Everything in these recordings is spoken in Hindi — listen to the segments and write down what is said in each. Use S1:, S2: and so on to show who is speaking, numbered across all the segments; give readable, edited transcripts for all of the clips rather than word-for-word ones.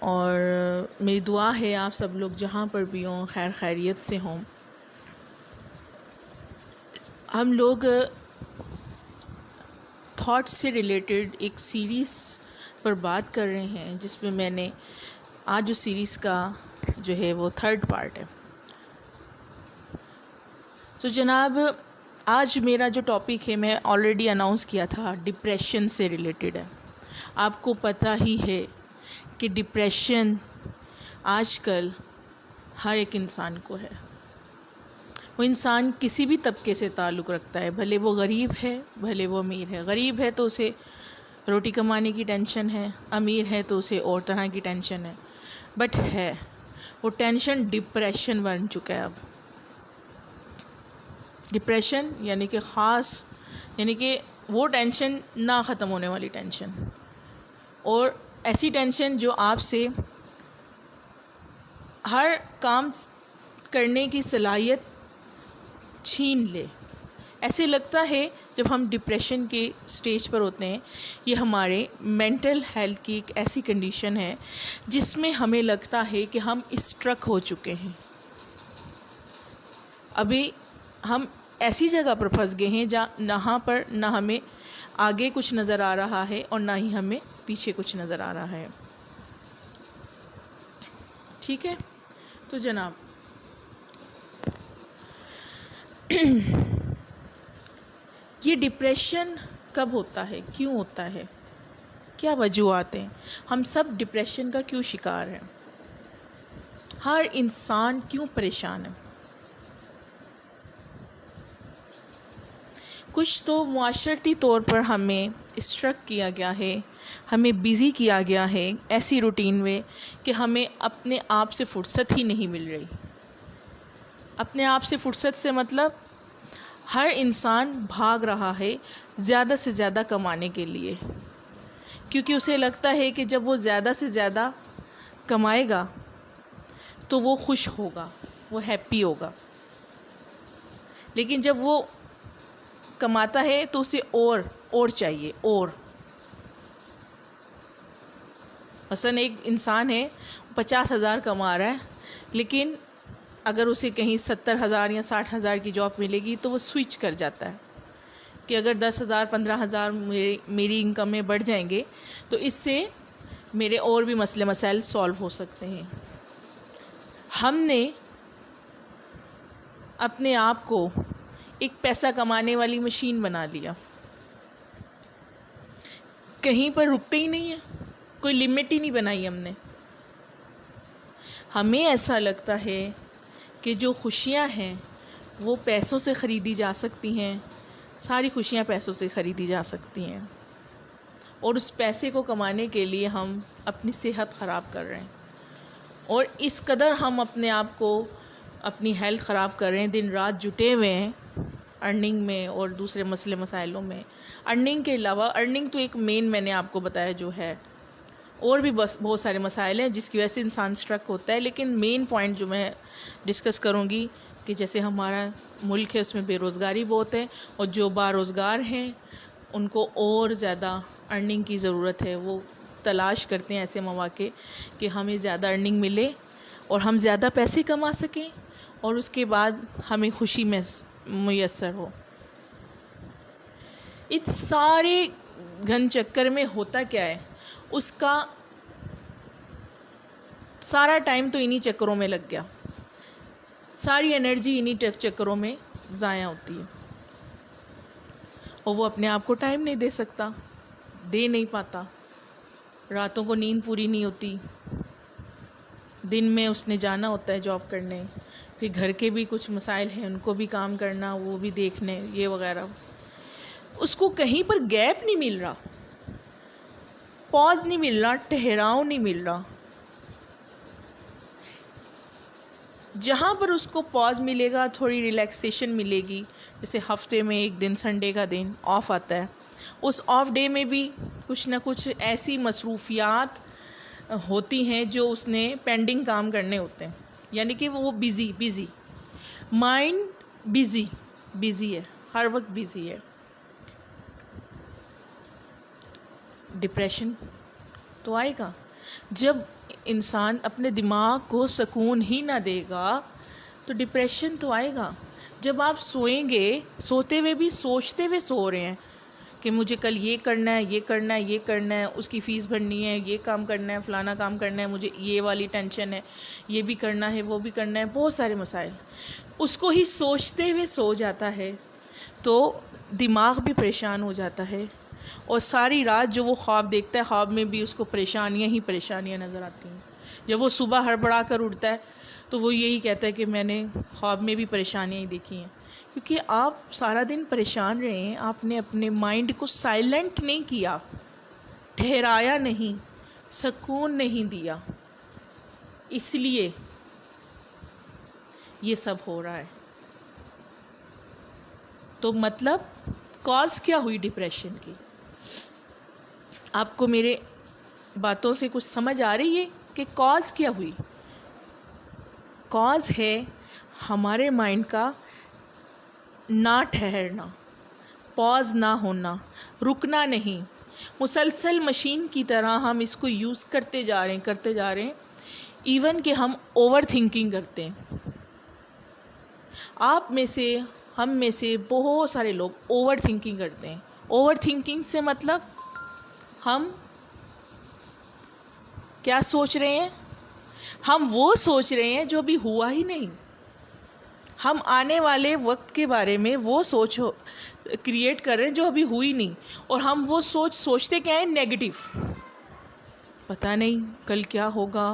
S1: और मेरी दुआ है आप सब लोग जहाँ पर भी हों खैर खैरियत से हों। हम लोग थॉट्स से रिलेटेड एक सीरीज़ पर बात कर रहे हैं जिसमें मैंने आज जो सीरीज़ का जो है वो 3rd पार्ट है। तो जनाब आज मेरा जो टॉपिक है मैं ऑलरेडी अनाउंस किया था, डिप्रेशन से रिलेटेड है। आपको पता ही है कि डिप्रेशन आजकल हर एक इंसान को है। वो इंसान किसी भी तबके से ताल्लुक़ रखता है, भले वो गरीब है भले वो अमीर है। गरीब है तो उसे रोटी कमाने की टेंशन है, अमीर है तो उसे और तरह की टेंशन है। बट है वो टेंशन डिप्रेशन बन चुका है। अब डिप्रेशन यानी कि वो टेंशन ना ख़त्म होने वाली टेंशन, और ऐसी टेंशन जो आपसे हर काम करने की सलाहियत छीन ले। ऐसे लगता है जब हम डिप्रेशन के स्टेज पर होते हैं, ये हमारे मेंटल हेल्थ की एक ऐसी कंडीशन है जिसमें हमें लगता है कि हम स्ट्रक हो चुके हैं। अभी हम ऐसी जगह पर फंस गए हैं जहाँ पर ना हमें आगे कुछ नज़र आ रहा है और ना ही हमें पीछे कुछ नज़र आ रहा है। ठीक है, तो जनाब ये डिप्रेशन कब होता है, क्यों होता है, क्या वजूहात हैं, हम सब डिप्रेशन का क्यों शिकार हैं, हर इंसान क्यों परेशान है। कुछ तो मुआशरती तौर पर हमें स्ट्रक किया गया है, हमें बिज़ी किया गया है ऐसी रूटीन में कि हमें अपने आप से फुर्सत ही नहीं मिल रही। अपने आप से फुर्सत से मतलब हर इंसान भाग रहा है ज़्यादा से ज़्यादा कमाने के लिए, क्योंकि उसे लगता है कि जब वो ज़्यादा से ज़्यादा कमाएगा तो वो खुश होगा, वो हैप्पी होगा। लेकिन जब वो कमाता है तो उसे और चाहिए और। मसलन एक इंसान है 50,000 कमा रहा है, लेकिन अगर उसे कहीं 70,000 या 60,000 की जॉब मिलेगी तो वो स्विच कर जाता है कि अगर 10,000 15,000 मेरी इनकम में बढ़ जाएंगे तो इससे मेरे और भी मसले मसाइल सॉल्व हो सकते हैं। हमने अपने आप को एक पैसा कमाने वाली मशीन बना लिया, कहीं पर रुकते ही नहीं है, कोई लिमिट ही नहीं बनाई हमने। हमें ऐसा लगता है कि जो खुशियां हैं वो पैसों से ख़रीदी जा सकती हैं, सारी खुशियां पैसों से ख़रीदी जा सकती हैं, और उस पैसे को कमाने के लिए हम अपनी सेहत ख़राब कर रहे हैं, और इस कदर हम अपने आप को अपनी हेल्थ ख़राब कर रहे हैं, दिन रात जुटे हुए हैं अर्निंग में और दूसरे मसले मसाइलों में। अर्निंग के अलावा, अर्निंग तो एक मेन मैंने आपको बताया जो है, और भी बस बहुत सारे मसाइल हैं जिसकी वजह से इंसान स्ट्रक होता है। लेकिन मेन पॉइंट जो मैं डिस्कस करूँगी कि जैसे हमारा मुल्क है उसमें बेरोज़गारी बहुत है, और जो बारोज़गार हैं उनको और ज़्यादा अर्निंग की ज़रूरत है। वो तलाश करते हैं ऐसे मौके कि हमें ज़्यादा अर्निंग मिले और हम ज़्यादा पैसे कमा सकें और उसके बाद हमें खुशी में मुयस्सर हो। इस सारे घन चक्कर में होता क्या है, उसका सारा टाइम तो इन्हीं चक्करों में लग गया, सारी एनर्जी इन्हीं चक्करों में ज़ाया होती है, और वो अपने आप को टाइम नहीं दे सकता, दे नहीं पाता। रातों को नींद पूरी नहीं होती, दिन में उसने जाना होता है जॉब करने, फिर घर के भी कुछ मसाइल हैं उनको भी काम करना, वो भी देखने, ये वगैरह। उसको कहीं पर गैप नहीं मिल रहा, पॉज नहीं मिल रहा, ठहराव नहीं मिल रहा। जहाँ पर उसको पॉज मिलेगा, थोड़ी रिलैक्सेशन मिलेगी, जैसे हफ्ते में एक दिन संडे का दिन ऑफ आता है, उस ऑफ डे में भी कुछ ना कुछ ऐसी मसरूफियात होती हैं जो उसने पेंडिंग काम करने होते हैं, यानी कि वो बिज़ी माइंड बिज़ी है, हर वक्त बिज़ी है। डिप्रेशन तो आएगा। जब इंसान अपने दिमाग को सुकून ही ना देगा तो डिप्रेशन तो आएगा। जब आप सोएंगे, सोते हुए भी सोचते हुए सो रहे हैं कि मुझे कल ये करना है, ये करना है, ये करना है, उसकी फ़ीस भरनी है, ये काम करना है, फ़लाना काम करना है, मुझे ये वाली टेंशन है, ये भी करना है, वो भी करना है, बहुत सारे मसाइल, उसको ही सोचते हुए सो जाता है तो दिमाग भी परेशान हो जाता है। और सारी रात जो वो ख्वाब देखता है, ख्वाब में भी उसको परेशानियाँ ही परेशानियाँ नज़र आती हैं। जब वो सुबह हड़बड़ा कर उठता है तो वो यही कहता है कि मैंने ख्वाब में भी परेशानियाँ ही देखी हैं। क्योंकि आप सारा दिन परेशान रहे हैं, आपने अपने माइंड को साइलेंट नहीं किया, ठहराया नहीं, सुकून नहीं दिया, इसलिए ये सब हो रहा है। तो मतलब कॉज क्या हुई डिप्रेशन की? आपको मेरे बातों से कुछ समझ आ रही है कि कॉज क्या हुई? कॉज है हमारे माइंड का ना ठहरना, पॉज ना होना, रुकना नहीं। मुसलसल मशीन की तरह हम इसको यूज़ करते जा रहे हैं इवन कि हम ओवर थिंकिंग करते हैं। आप में से, हम में से बहुत सारे लोग ओवर थिंकिंग करते हैं। ओवर थिंकिंग से मतलब हम क्या सोच रहे हैं? हम वो सोच रहे हैं जो अभी हुआ ही नहीं। हम आने वाले वक्त के बारे में वो सोच क्रिएट कर रहे हैं जो अभी हुई नहीं। और हम वो सोचते क्या है? नेगेटिव। पता नहीं कल क्या होगा,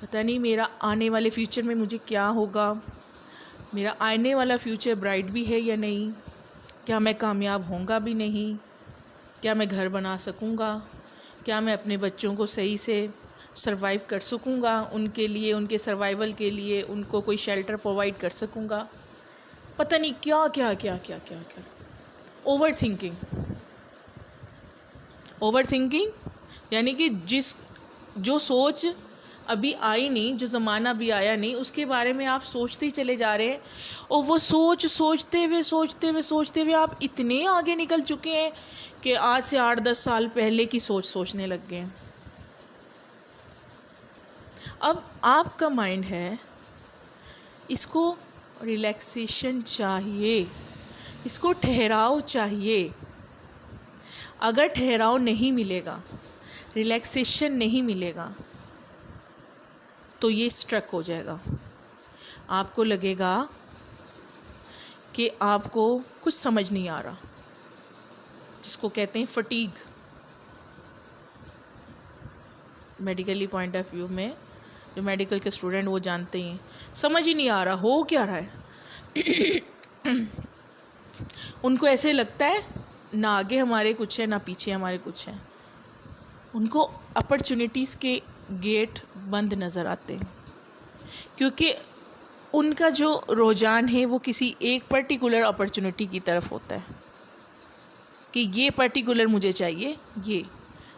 S1: पता नहीं मेरा आने वाले फ्यूचर में मुझे क्या होगा, मेरा आने वाला फ्यूचर ब्राइट भी है या नहीं, क्या मैं कामयाब होऊंगा भी नहीं, क्या मैं घर बना सकूंगा, क्या मैं अपने बच्चों को सही से सरवाइव कर सकूंगा, उनके लिए, उनके सर्वाइवल के लिए उनको कोई शेल्टर प्रोवाइड कर सकूंगा, पता नहीं क्या क्या क्या क्या क्या क्या। Over thinking. ओवर थिंकिंग यानी कि जो सोच अभी आई नहीं, जो ज़माना अभी आया नहीं, उसके बारे में आप सोचते ही चले जा रहे हैं। और वो सोचते हुए आप इतने आगे निकल चुके हैं कि आज से 8-10 साल पहले की सोचने लग गए हैं। अब आपका माइंड है, इसको रिलैक्सेशन चाहिए, इसको ठहराव चाहिए। अगर ठहराव नहीं मिलेगा, रिलैक्सेशन नहीं मिलेगा, तो ये स्ट्रक हो जाएगा। आपको लगेगा कि आपको कुछ समझ नहीं आ रहा, जिसको कहते हैं fatigue. Medically point of view में जो मेडिकल के स्टूडेंट वो जानते हैं, समझ ही नहीं आ रहा हो क्या रहा है। उनको ऐसे लगता है ना आगे हमारे कुछ है ना पीछे हमारे कुछ है। उनको अपॉर्चुनिटीज़ के गेट बंद नज़र आते हैं, क्योंकि उनका जो रुझान है वो किसी एक पर्टिकुलर अपॉर्चुनिटी की तरफ होता है कि ये पर्टिकुलर मुझे चाहिए, ये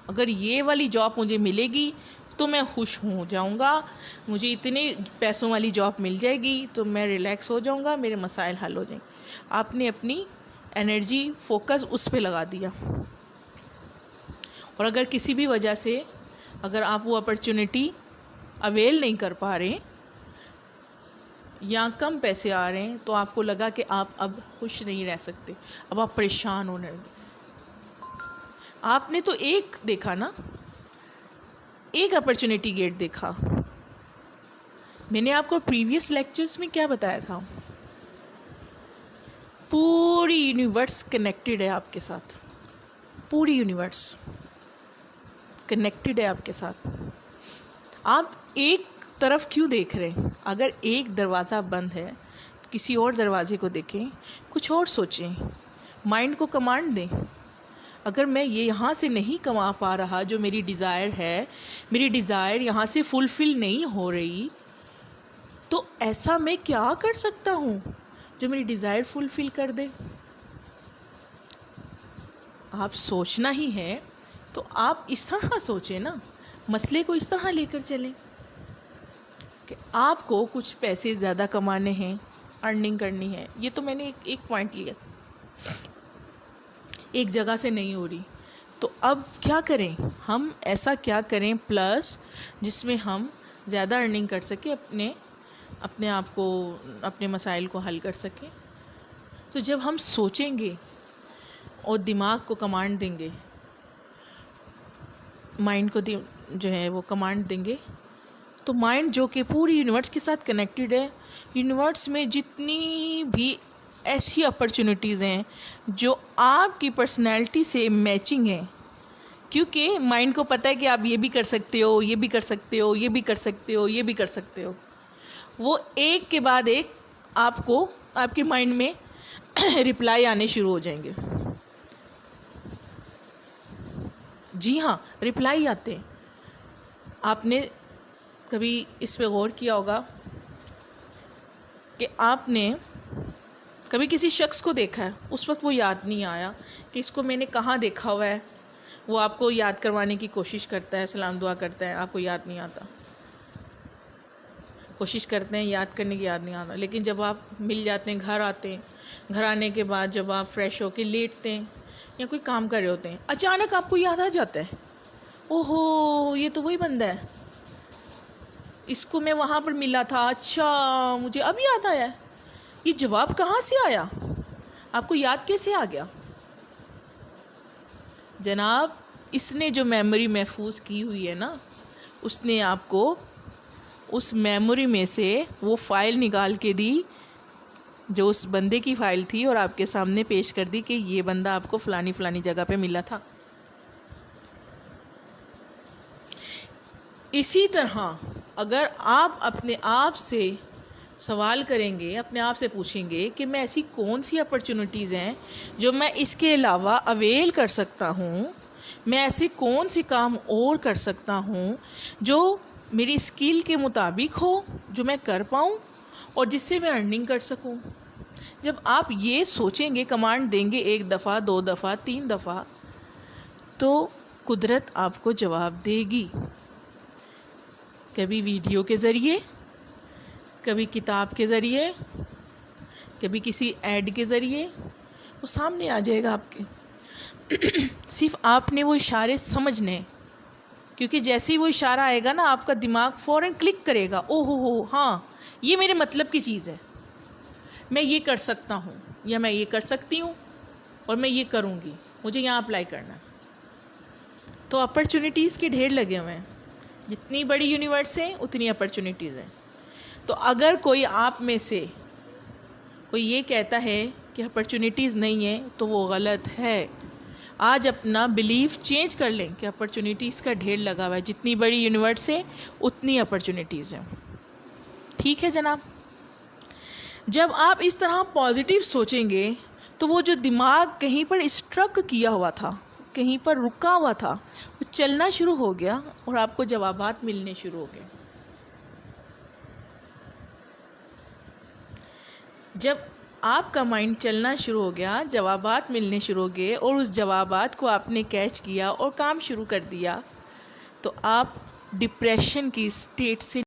S1: अगर ये वाली जॉब मुझे मिलेगी तो मैं खुश हो जाऊंगा, मुझे इतने पैसों वाली जॉब मिल जाएगी तो मैं रिलैक्स हो जाऊंगा, मेरे मसाइल हल हो जाएंगे। आपने अपनी एनर्जी फोकस उस पे लगा दिया। और अगर किसी भी वजह से अगर आप वो अपॉर्चुनिटी अवेल नहीं कर पा रहे या कम पैसे आ रहे हैं, तो आपको लगा कि आप अब खुश नहीं रह सकते, अब आप परेशान होने लगे। आपने तो एक देखा ना, एक अपॉर्चुनिटी गेट देखा। मैंने आपको प्रीवियस लेक्चर्स में क्या बताया था? पूरी यूनिवर्स कनेक्टेड है आपके साथ, पूरी यूनिवर्स कनेक्टेड है आपके साथ। आप एक तरफ क्यों देख रहे हैं? अगर एक दरवाज़ा बंद है, किसी और दरवाजे को देखें, कुछ और सोचें, माइंड को कमांड दें। अगर मैं ये यहाँ से नहीं कमा पा रहा जो मेरी डिज़ायर है, मेरी डिज़ायर यहाँ से फुलफ़िल नहीं हो रही, तो ऐसा मैं क्या कर सकता हूँ जो मेरी डिज़ायर फुलफ़िल कर दे? आप सोचना ही है तो आप इस तरह सोचें ना, मसले को इस तरह लेकर चलें कि आपको कुछ पैसे ज़्यादा कमाने हैं, अर्निंग करनी है। ये तो मैंने एक पॉइंट लिया, एक जगह से नहीं हो रही तो अब क्या करें, हम ऐसा क्या करें प्लस जिसमें हम ज़्यादा अर्निंग कर सकें, अपने आप को, अपने मसाइल को हल कर सकें। तो जब हम सोचेंगे और दिमाग को कमांड देंगे, माइंड को जो है वो कमांड देंगे, तो माइंड जो कि पूरी यूनिवर्स के साथ कनेक्टेड है, यूनिवर्स में जितनी भी ऐसी अपॉर्चुनिटीज़ हैं जो आपकी पर्सनैलिटी से मैचिंग है, क्योंकि माइंड को पता है कि आप ये भी कर सकते हो, ये भी कर सकते हो, ये भी कर सकते हो, ये भी कर सकते हो, वो एक के बाद एक आपको आपके माइंड में रिप्लाई आने शुरू हो जाएंगे। जी हाँ, रिप्लाई आते हैं। आपने कभी इस पे गौर किया होगा कि आपने कभी किसी शख्स को देखा है, उस वक्त वो याद नहीं आया कि इसको मैंने कहाँ देखा हुआ है, वो आपको याद करवाने की कोशिश करता है, सलाम दुआ करता है, आपको याद नहीं आता। कोशिश करते हैं याद करने की, याद नहीं आता। लेकिन जब आप मिल जाते हैं, घर आते हैं, घर आने के बाद जब आप फ्रेश होके लेटते हैं या कोई काम कर रहे होते हैं, अचानक आपको याद आ जाता है, ओहो ये तो वही बंदा है, इसको मैं वहाँ पर मिला था, अच्छा मुझे अब याद आया। ये जवाब कहाँ से आया, आपको याद कैसे आ गया? जनाब, इसने जो मेमोरी महफूज की हुई है ना, उसने आपको उस मेमोरी में से वो फ़ाइल निकाल के दी जो उस बंदे की फ़ाइल थी, और आपके सामने पेश कर दी कि ये बंदा आपको फ़लानी फ़लानी जगह पे मिला था। इसी तरह अगर आप अपने आप से सवाल करेंगे, अपने आप से पूछेंगे कि मैं ऐसी कौन सी अपॉर्चुनिटीज़ हैं जो मैं इसके अलावा अवेल कर सकता हूँ, मैं ऐसे कौन से काम और कर सकता हूँ जो मेरी स्किल के मुताबिक हो, जो मैं कर पाऊँ और जिससे मैं अर्निंग कर सकूँ। जब आप ये सोचेंगे, कमांड देंगे 1 दफ़ा, 2 दफ़ा, 3 दफ़ा, तो कुदरत आपको जवाब देगी। कभी वीडियो के ज़रिए, कभी किताब के ज़रिए, कभी किसी ऐड के ज़रिए, वो सामने आ जाएगा आपके। सिर्फ आपने वो इशारे समझने, क्योंकि जैसे ही वो इशारा आएगा ना, आपका दिमाग फ़ौरन क्लिक करेगा, ओहो हो हाँ ये मेरे मतलब की चीज़ है, मैं ये कर सकता हूँ या मैं ये कर सकती हूँ और मैं ये करूँगी, मुझे यहाँ अप्लाई करना। तो अपॉर्चुनिटीज़ के ढेर लगे हुए हैं, जितनी बड़ी यूनिवर्स है उतनी अपॉर्चुनिटीज़ हैं। तो अगर कोई आप में से कोई ये कहता है कि अपॉर्चुनिटीज़ नहीं है, तो वो गलत है। आज अपना बिलीफ चेंज कर लें कि अपॉर्चुनिटीज़ का ढेर लगा हुआ है, जितनी बड़ी यूनिवर्स है उतनी अपॉर्चुनिटीज़ हैं। ठीक है जनाब, जब आप इस तरह पॉजिटिव सोचेंगे तो वो जो दिमाग कहीं पर स्ट्रक किया हुआ था, कहीं पर रुका हुआ था, वो चलना शुरू हो गया और आपको जवाबात मिलने शुरू हो गए। जब आपका माइंड चलना शुरू हो गया, जवाबात मिलने शुरू हो गए और उस जवाबात को आपने कैच किया और काम शुरू कर दिया, तो आप डिप्रेशन की स्टेट से